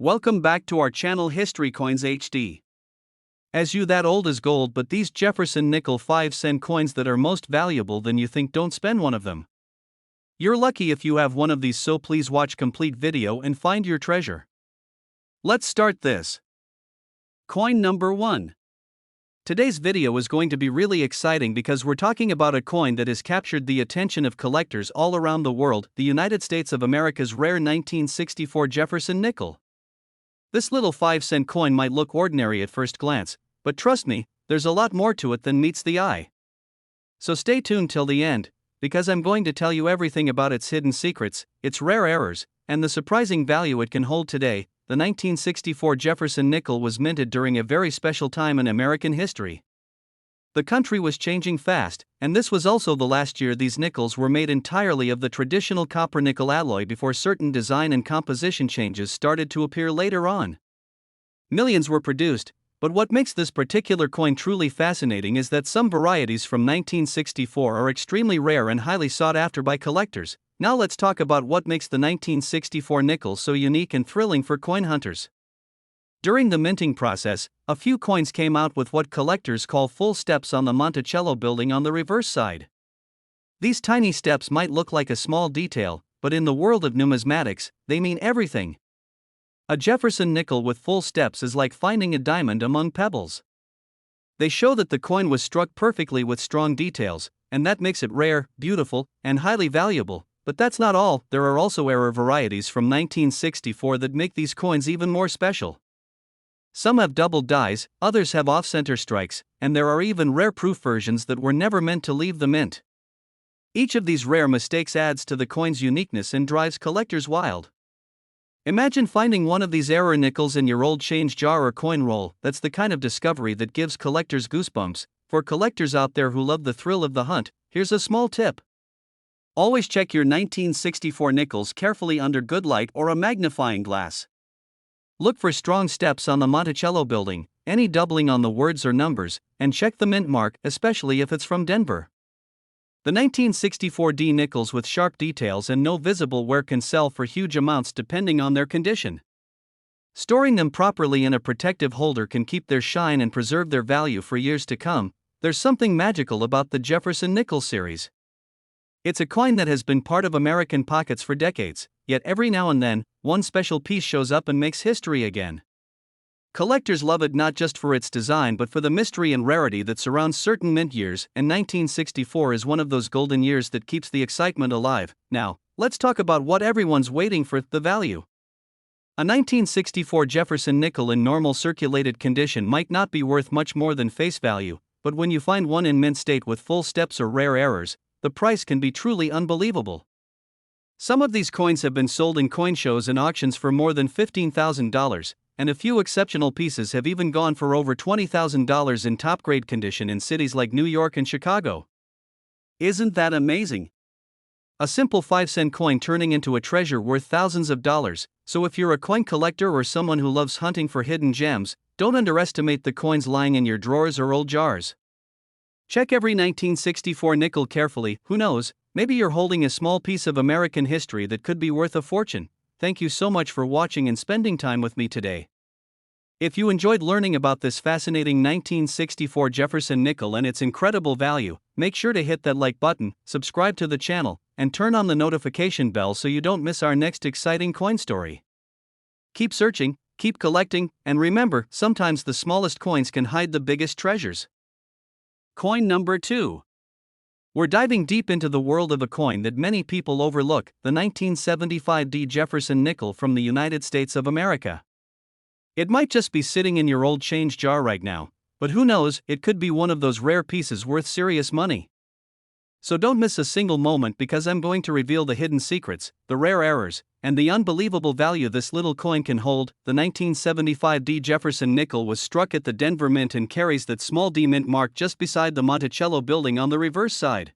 Welcome back to our channel History Coins HD. As you that old as gold, but these Jefferson nickel 5-cent coins that are most valuable than you think, don't spend one of them. You're lucky if you have one of these, so please watch complete video and find your treasure. Let's start this. Coin number 1. Today's video is going to be really exciting because we're talking about a coin that has captured the attention of collectors all around the world, the United States of America's rare 1964 Jefferson nickel. This little 5-cent coin might look ordinary at first glance, but trust me, there's a lot more to it than meets the eye. So stay tuned till the end, because I'm going to tell you everything about its hidden secrets, its rare errors, and the surprising value it can hold today. The 1964 Jefferson nickel was minted during a very special time in American history. The country was changing fast, and this was also the last year these nickels were made entirely of the traditional copper-nickel alloy before certain design and composition changes started to appear later on. Millions were produced, but what makes this particular coin truly fascinating is that some varieties from 1964 are extremely rare and highly sought after by collectors. Now let's talk about what makes the 1964 nickel so unique and thrilling for coin hunters. During the minting process, a few coins came out with what collectors call full steps on the Monticello building on the reverse side. These tiny steps might look like a small detail, but in the world of numismatics, they mean everything. A Jefferson nickel with full steps is like finding a diamond among pebbles. They show that the coin was struck perfectly with strong details, and that makes it rare, beautiful, and highly valuable. But that's not all. There are also error varieties from 1964 that make these coins even more special. Some have doubled dies, others have off-center strikes, and there are even rare proof versions that were never meant to leave the mint. Each of these rare mistakes adds to the coin's uniqueness and drives collectors wild. Imagine finding one of these error nickels in your old change jar or coin roll. That's the kind of discovery that gives collectors goosebumps. For collectors out there who love the thrill of the hunt, here's a small tip. Always check your 1964 nickels carefully under good light or a magnifying glass. Look for strong steps on the Monticello building, any doubling on the words or numbers, and check the mint mark, especially if it's from Denver. The 1964D nickels with sharp details and no visible wear can sell for huge amounts depending on their condition. Storing them properly in a protective holder can keep their shine and preserve their value for years to come. There's something magical about the Jefferson nickel series. It's a coin that has been part of American pockets for decades, yet every now and then, one special piece shows up and makes history again. Collectors love it not just for its design but for the mystery and rarity that surrounds certain mint years, and 1964 is one of those golden years that keeps the excitement alive. Now, let's talk about what everyone's waiting for, the value. A 1964 Jefferson nickel in normal circulated condition might not be worth much more than face value, but when you find one in mint state with full steps or rare errors, the price can be truly unbelievable. Some of these coins have been sold in coin shows and auctions for more than $15,000, and a few exceptional pieces have even gone for over $20,000 in top-grade condition in cities like New York and Chicago. Isn't that amazing? A simple 5-cent coin turning into a treasure worth thousands of dollars. So if you're a coin collector or someone who loves hunting for hidden gems, don't underestimate the coins lying in your drawers or old jars. Check every 1964 nickel carefully. Who knows, maybe you're holding a small piece of American history that could be worth a fortune. Thank you so much for watching and spending time with me today. If you enjoyed learning about this fascinating 1964 Jefferson nickel and its incredible value, make sure to hit that like button, subscribe to the channel, and turn on the notification bell so you don't miss our next exciting coin story. Keep searching, keep collecting, and remember, sometimes the smallest coins can hide the biggest treasures. Coin number 2. We're diving deep into the world of a coin that many people overlook, the 1975D Jefferson nickel from the United States of America. It might just be sitting in your old change jar right now, but who knows, it could be one of those rare pieces worth serious money. So don't miss a single moment because I'm going to reveal the hidden secrets, the rare errors, and the unbelievable value this little coin can hold. The 1975D Jefferson nickel was struck at the Denver Mint and carries that small D mint mark just beside the Monticello building on the reverse side.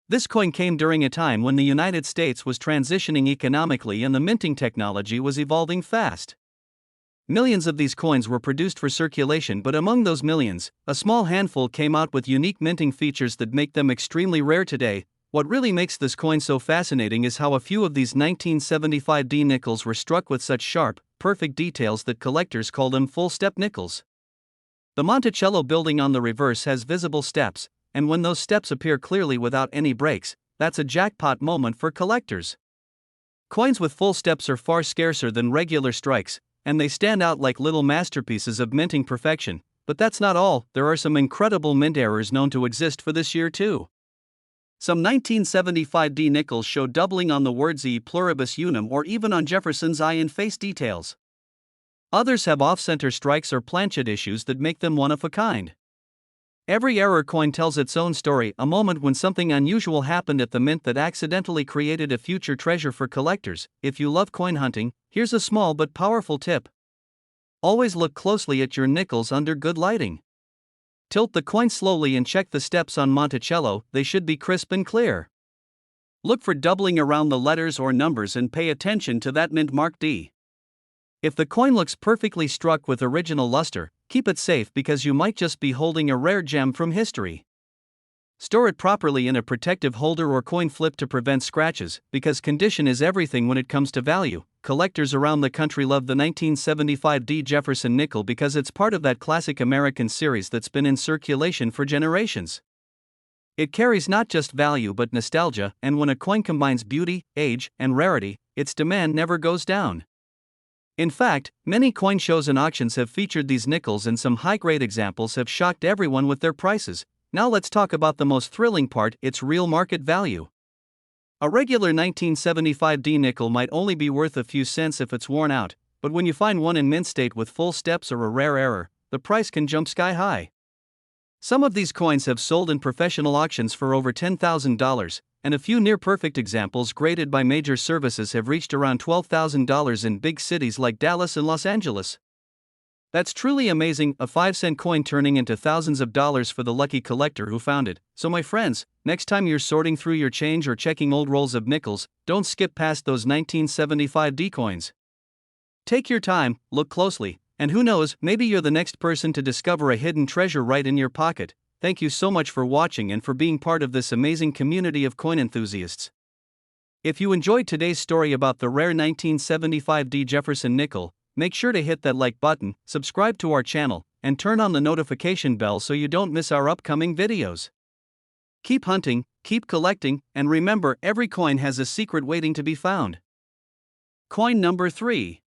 This coin came during a time when the United States was transitioning economically and the minting technology was evolving fast. Millions of these coins were produced for circulation, but among those millions, a small handful came out with unique minting features that make them extremely rare today. What really makes this coin so fascinating is how a few of these 1975D nickels were struck with such sharp, perfect details that collectors call them full-step nickels. The Monticello building on the reverse has visible steps, and when those steps appear clearly without any breaks, that's a jackpot moment for collectors. Coins with full steps are far scarcer than regular strikes, and they stand out like little masterpieces of minting perfection. But that's not all, there are some incredible mint errors known to exist for this year too. Some 1975D nickels show doubling on the words e pluribus unum or even on Jefferson's eye and face details. Others have off-center strikes or planchet issues that make them one of a kind. Every error coin tells its own story, a moment when something unusual happened at the mint that accidentally created a future treasure for collectors. If you love coin hunting, here's a small but powerful tip. Always look closely at your nickels under good lighting. Tilt the coin slowly and check the steps on Monticello, they should be crisp and clear. Look for doubling around the letters or numbers and pay attention to that mint mark D. If the coin looks perfectly struck with original luster, keep it safe because you might just be holding a rare gem from history. Store it properly in a protective holder or coin flip to prevent scratches, because condition is everything when it comes to value. Collectors around the country love the 1975D Jefferson nickel because it's part of that classic American series that's been in circulation for generations. It carries not just value but nostalgia, and when a coin combines beauty, age, and rarity, its demand never goes down. In fact, many coin shows and auctions have featured these nickels, and some high-grade examples have shocked everyone with their prices. Now let's talk about the most thrilling part, its real market value. A regular 1975D nickel might only be worth a few cents if it's worn out, but when you find one in mint state with full steps or a rare error, the price can jump sky high. Some of these coins have sold in professional auctions for over $10,000, and a few near-perfect examples graded by major services have reached around $12,000 in big cities like Dallas and Los Angeles. That's truly amazing, a 5-cent coin turning into thousands of dollars for the lucky collector who found it. So my friends, next time you're sorting through your change or checking old rolls of nickels, don't skip past those 1975D coins. Take your time, look closely, and who knows, maybe you're the next person to discover a hidden treasure right in your pocket. Thank you so much for watching and for being part of this amazing community of coin enthusiasts. If you enjoyed today's story about the rare 1975D Jefferson nickel, make sure to hit that like button, subscribe to our channel, and turn on the notification bell so you don't miss our upcoming videos. Keep hunting, keep collecting, and remember, every coin has a secret waiting to be found. Coin number 3.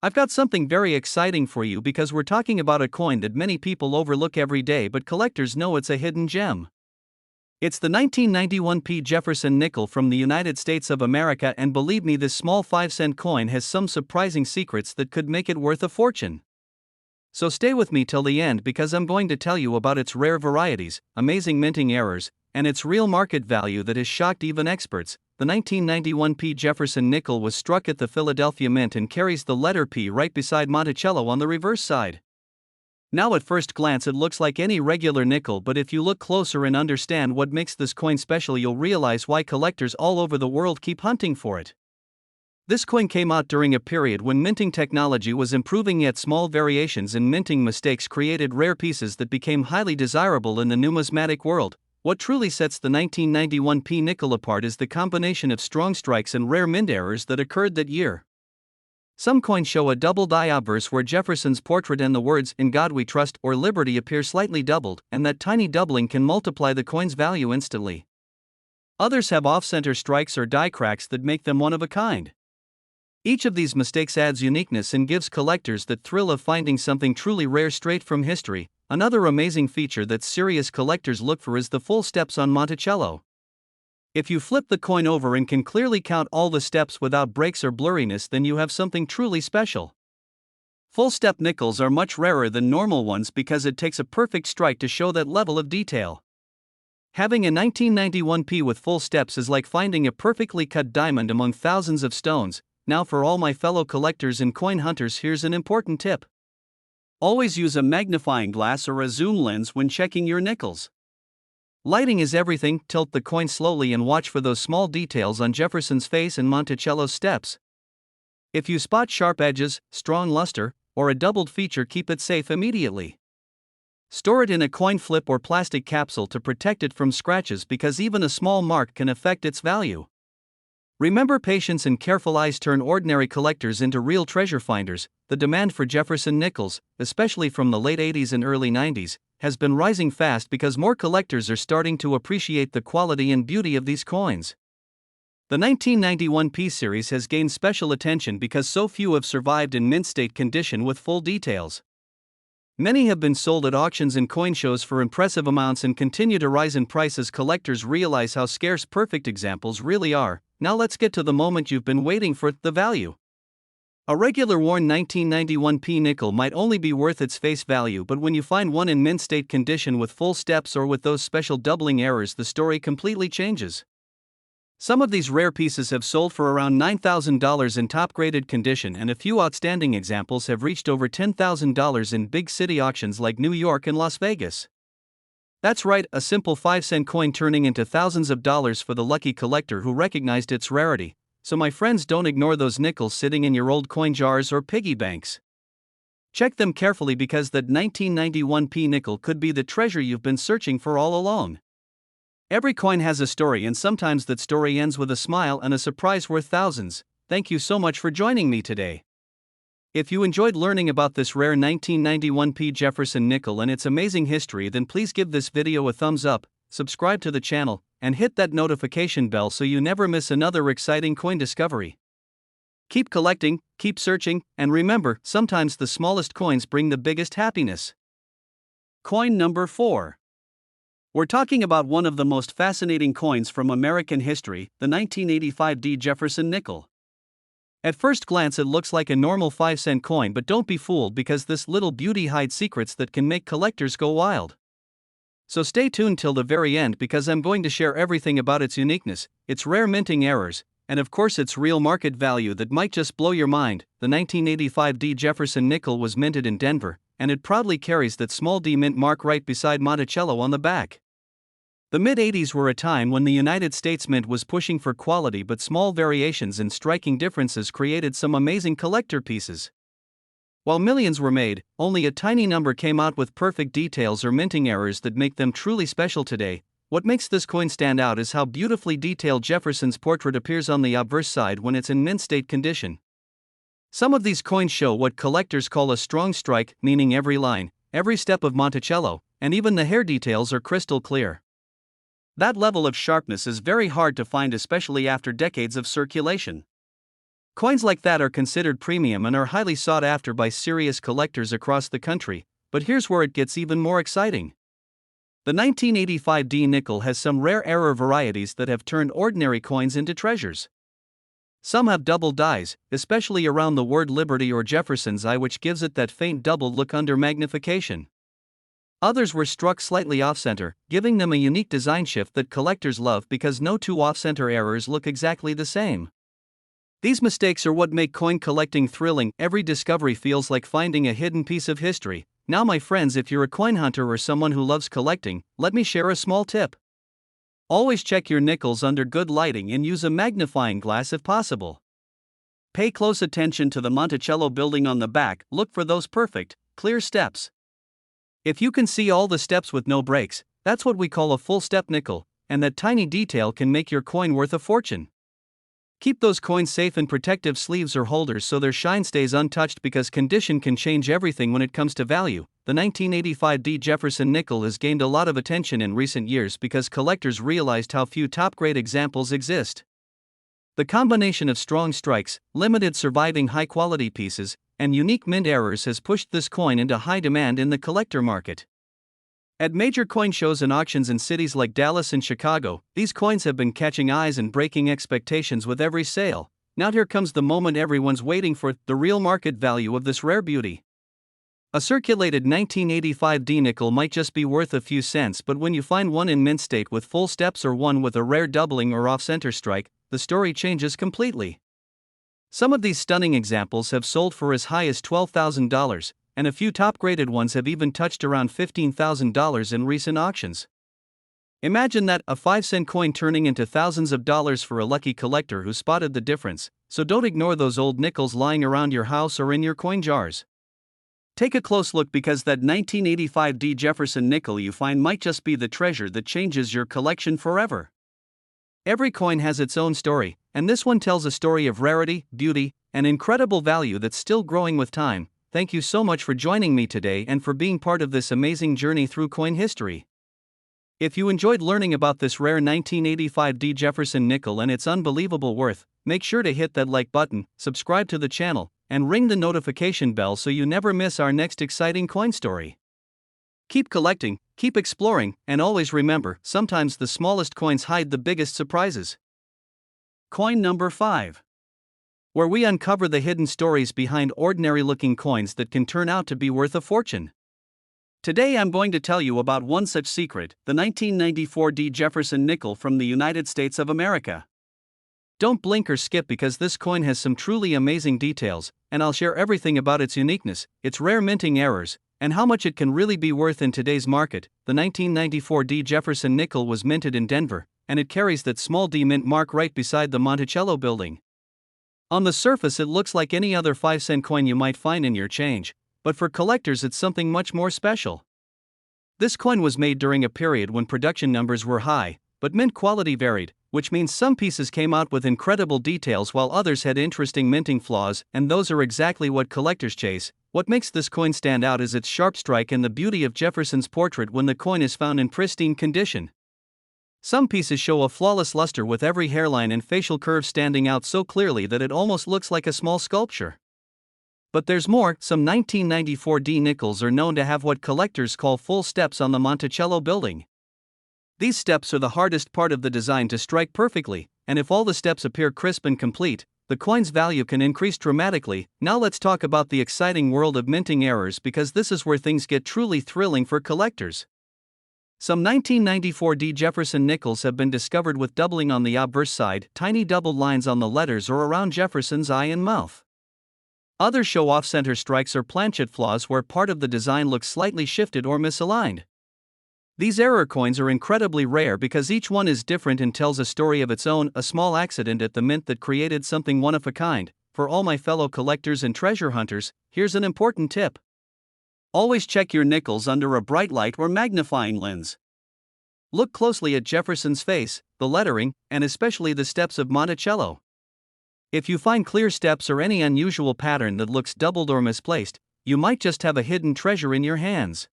I've got something very exciting for you because we're talking about a coin that many people overlook every day but collectors know it's a hidden gem. It's the 1991p Jefferson nickel from the United States of America, and believe me, this small 5-cent coin has some surprising secrets that could make it worth a fortune. So stay with me till the end because I'm going to tell you about its rare varieties, amazing minting errors, and its real market value that has shocked even experts. The 1991p Jefferson nickel was struck at the Philadelphia Mint and carries the letter P right beside Monticello on the reverse side. Now at first glance it looks like any regular nickel, but if you look closer and understand what makes this coin special, you'll realize why collectors all over the world keep hunting for it. This coin came out during a period when minting technology was improving, yet small variations in minting mistakes created rare pieces that became highly desirable in the numismatic world. What truly sets the 1991p nickel apart is the combination of strong strikes and rare mint errors that occurred that year. Some coins show a doubled I obverse where Jefferson's portrait and the words "In God We Trust" or "Liberty" appear slightly doubled, and that tiny doubling can multiply the coin's value instantly. Others have off-center strikes or die cracks that make them one of a kind. Each of these mistakes adds uniqueness and gives collectors that thrill of finding something truly rare straight from history. Another amazing feature that serious collectors look for is the full steps on Monticello. If you flip the coin over and can clearly count all the steps without breaks or blurriness, then you have something truly special. Full step nickels are much rarer than normal ones because it takes a perfect strike to show that level of detail. Having a 1991p with full steps is like finding a perfectly cut diamond among thousands of stones. Now for all my fellow collectors and coin hunters, here's an important tip. Always use a magnifying glass or a zoom lens when checking your nickels. Lighting is everything. Tilt the coin slowly and watch for those small details on Jefferson's face and Monticello's steps. If you spot sharp edges, strong luster, or a doubled feature, keep it safe immediately. Store it in a coin flip or plastic capsule to protect it from scratches because even a small mark can affect its value. Remember, patience and careful eyes turn ordinary collectors into real treasure finders. The demand for Jefferson nickels, especially from the late 80s and early 90s, has been rising fast because more collectors are starting to appreciate the quality and beauty of these coins. The 1991 P series has gained special attention because so few have survived in mint state condition with full details. Many have been sold at auctions and coin shows for impressive amounts and continue to rise in price as collectors realize how scarce perfect examples really are. Now let's get to the moment you've been waiting for, the value. A regular worn 1991 P nickel might only be worth its face value, but when you find one in mint state condition with full steps or with those special doubling errors, the story completely changes. Some of these rare pieces have sold for around $9,000 in top-graded condition, and a few outstanding examples have reached over $10,000 in big city auctions like New York and Las Vegas. That's right, a simple 5-cent coin turning into thousands of dollars for the lucky collector who recognized its rarity. So my friends, don't ignore those nickels sitting in your old coin jars or piggy banks. Check them carefully because that 1991 P nickel could be the treasure you've been searching for all along. Every coin has a story, and sometimes that story ends with a smile and a surprise worth thousands. Thank you so much for joining me today. If you enjoyed learning about this rare 1991 P Jefferson nickel and its amazing history, then please give this video a thumbs up, subscribe to the channel, and hit that notification bell so you never miss another exciting coin discovery. Keep collecting, keep searching, and remember, sometimes the smallest coins bring the biggest happiness. Coin number 4. We're talking about one of the most fascinating coins from American history, the 1985 D Jefferson nickel. At first glance it looks like a normal 5-cent coin, but don't be fooled because this little beauty hides secrets that can make collectors go wild. So stay tuned till the very end because I'm going to share everything about its uniqueness, its rare minting errors, and of course its real market value that might just blow your mind. The 1985 D Jefferson nickel was minted in Denver, and it proudly carries that small D mint mark right beside Monticello on the back. The mid-80s were a time when the United States Mint was pushing for quality, but small variations and striking differences created some amazing collector pieces. While millions were made, only a tiny number came out with perfect details or minting errors that make them truly special today. What makes this coin stand out is how beautifully detailed Jefferson's portrait appears on the obverse side when it's in mint state condition. Some of these coins show what collectors call a strong strike, meaning every line, every step of Monticello, and even the hair details are crystal clear. That level of sharpness is very hard to find, especially after decades of circulation. Coins like that are considered premium and are highly sought after by serious collectors across the country, but here's where it gets even more exciting. The 1985 D nickel has some rare error varieties that have turned ordinary coins into treasures. Some have double dies, especially around the word Liberty or Jefferson's eye, which gives it that faint double look under magnification. Others were struck slightly off-center, giving them a unique design shift that collectors love because no two off-center errors look exactly the same. These mistakes are what make coin collecting thrilling. Every discovery feels like finding a hidden piece of history. Now my friends, if you're a coin hunter or someone who loves collecting, let me share a small tip. Always check your nickels under good lighting and use a magnifying glass if possible. Pay close attention to the Monticello building on the back. Look for those perfect, clear steps. If you can see all the steps with no breaks, that's what we call a full step nickel, and that tiny detail can make your coin worth a fortune. Keep those coins safe in protective sleeves or holders so their shine stays untouched because condition can change everything when it comes to value. The 1985 D Jefferson nickel has gained a lot of attention in recent years because collectors realized how few top-grade examples exist. The combination of strong strikes, limited surviving high-quality pieces, and unique mint errors has pushed this coin into high demand in the collector market. At major coin shows and auctions in cities like Dallas and Chicago, these coins have been catching eyes and breaking expectations with every sale. Now here comes the moment everyone's waiting for, the real market value of this rare beauty. A circulated 1985 D nickel might just be worth a few cents, but when you find one in mint state with full steps or one with a rare doubling or off-center strike, the story changes completely. Some of these stunning examples have sold for as high as $12,000, and a few top-graded ones have even touched around $15,000 in recent auctions. Imagine that, a 5-cent coin turning into thousands of dollars for a lucky collector who spotted the difference. So don't ignore those old nickels lying around your house or in your coin jars. Take a close look because that 1985 D. Jefferson nickel you find might just be the treasure that changes your collection forever. Every coin has its own story, and this one tells a story of rarity, beauty, and incredible value that's still growing with time. Thank you so much for joining me today and for being part of this amazing journey through coin history. If you enjoyed learning about this rare 1985 D. Jefferson nickel and its unbelievable worth, make sure to hit that like button, subscribe to the channel, and ring the notification bell so you never miss our next exciting coin story. Keep collecting, keep exploring, and always remember, sometimes the smallest coins hide the biggest surprises. Coin number 5. Where we uncover the hidden stories behind ordinary-looking coins that can turn out to be worth a fortune. Today I'm going to tell you about one such secret, the 1994 D. Jefferson nickel from the United States of America. Don't blink or skip because this coin has some truly amazing details, and I'll share everything about its uniqueness, its rare minting errors, and how much it can really be worth in today's market. The 1994 D. Jefferson nickel was minted in Denver, and it carries that small D mint mark right beside the Monticello building. On the surface it looks like any other 5-cent coin you might find in your change, but for collectors it's something much more special. This coin was made during a period when production numbers were high, but mint quality varied, which means some pieces came out with incredible details while others had interesting minting flaws, and those are exactly what collectors chase. What makes this coin stand out is its sharp strike and the beauty of Jefferson's portrait when the coin is found in pristine condition. Some pieces show a flawless luster with every hairline and facial curve standing out so clearly that it almost looks like a small sculpture. But there's more. Some 1994 D nickels are known to have what collectors call full steps on the Monticello building. These steps are the hardest part of the design to strike perfectly, and if all the steps appear crisp and complete, the coin's value can increase dramatically. Now let's talk about the exciting world of minting errors because this is where things get truly thrilling for collectors. Some 1994 D. Jefferson nickels have been discovered with doubling on the obverse side, tiny doubled lines on the letters or around Jefferson's eye and mouth. Others show off-center strikes or planchet flaws where part of the design looks slightly shifted or misaligned. These error coins are incredibly rare because each one is different and tells a story of its own, a small accident at the mint that created something one of a kind. For all my fellow collectors and treasure hunters, here's an important tip. Always check your nickels under a bright light or magnifying lens. Look closely at Jefferson's face, the lettering, and especially the steps of Monticello. If you find clear steps or any unusual pattern that looks doubled or misplaced, you might just have a hidden treasure in your hands.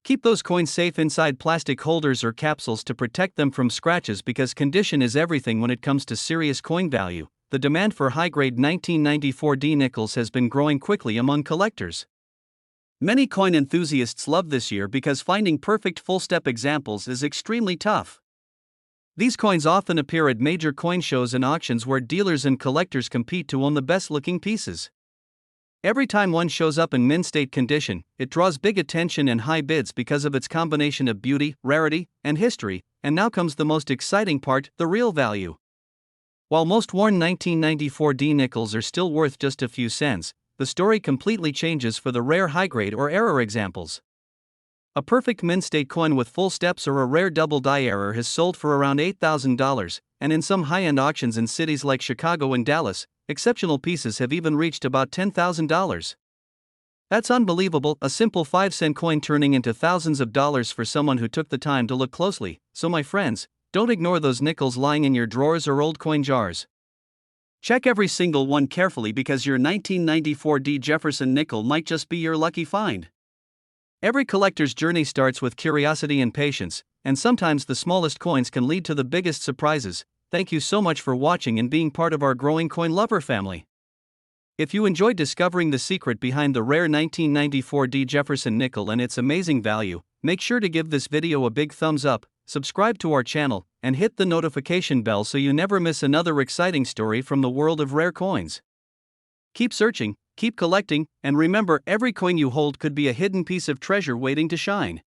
Keep those coins safe inside plastic holders or capsules to protect them from scratches because condition is everything when it comes to serious coin value. The demand for high-grade 1994 D nickels has been growing quickly among collectors. Many coin enthusiasts love this year because finding perfect full-step examples is extremely tough. These coins often appear at major coin shows and auctions where dealers and collectors compete to own the best-looking pieces. Every time one shows up in mint-state condition, it draws big attention and high bids because of its combination of beauty, rarity, and history. And now comes the most exciting part, the real value. While most worn 1994 D nickels are still worth just a few cents, the story completely changes for the rare high-grade or error examples. A perfect mint-state coin with full steps or a rare double die error has sold for around $8,000, and in some high-end auctions in cities like Chicago and Dallas, exceptional pieces have even reached about $10,000. That's unbelievable, a simple 5-cent coin turning into thousands of dollars for someone who took the time to look closely. So my friends, don't ignore those nickels lying in your drawers or old coin jars. Check every single one carefully because your 1994 D. Jefferson nickel might just be your lucky find. Every collector's journey starts with curiosity and patience, and sometimes the smallest coins can lead to the biggest surprises. Thank you so much for watching and being part of our growing coin lover family. If you enjoyed discovering the secret behind the rare 1994 D. Jefferson nickel and its amazing value, make sure to give this video a big thumbs up, subscribe to our channel, and hit the notification bell so you never miss another exciting story from the world of rare coins. Keep searching, keep collecting, and remember, every coin you hold could be a hidden piece of treasure waiting to shine.